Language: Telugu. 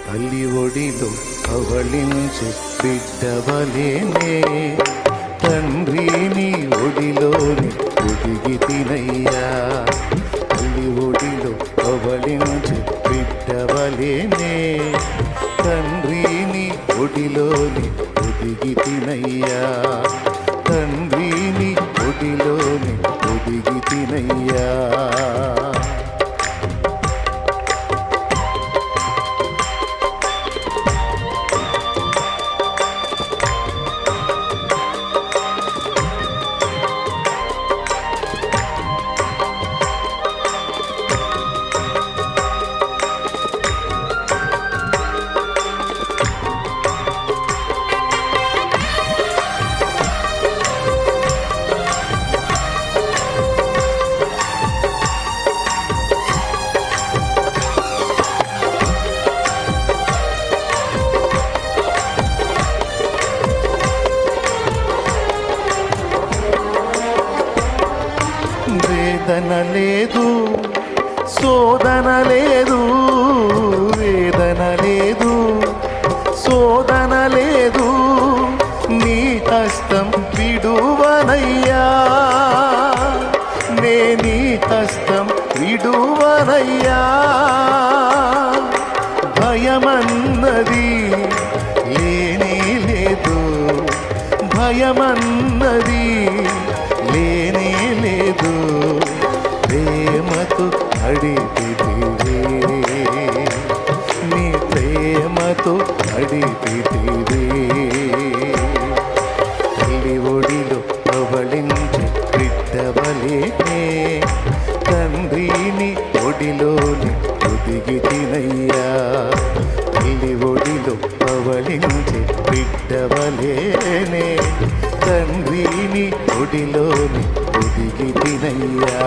తల్లి ఒడిలో పవళించే బిడ్డవలేనే తండ్రి నీ ఒడిలోని ఒదిగి తినయ్యా. తల్లి ఒడిలో పవళించే బిడ్డవలేనే తండ్రి నీ ఒడిలోని ఒదిగి తినయ్యా. తండ్రి నీ ఒడిలోని ఒదిగి తినయ్యా. వేదన లేదు, శోధన లేదు, వేదన లేదు, శోధన లేదు, నీ హస్తం విడువనయ్యా. నే నీ హస్తం విడువనయ్యా. భయమన్నది లేనే లేదు, భయమన్నది లేనే లేదు. ప్రేమతో అడిగితివే, నీ ప్రేమతో అడిగితివే. తల్లి ఒడిలో పవళించే బిడ్డవలేనే తండ్రి నీ ఒడిలోని ఒదిగి తినయ్యా. తల్లి ఒడిలో పవళించే బిడ్డవలేనే తండ్రి నీ ఒడిలోని ఒదిగి తినయ్యా.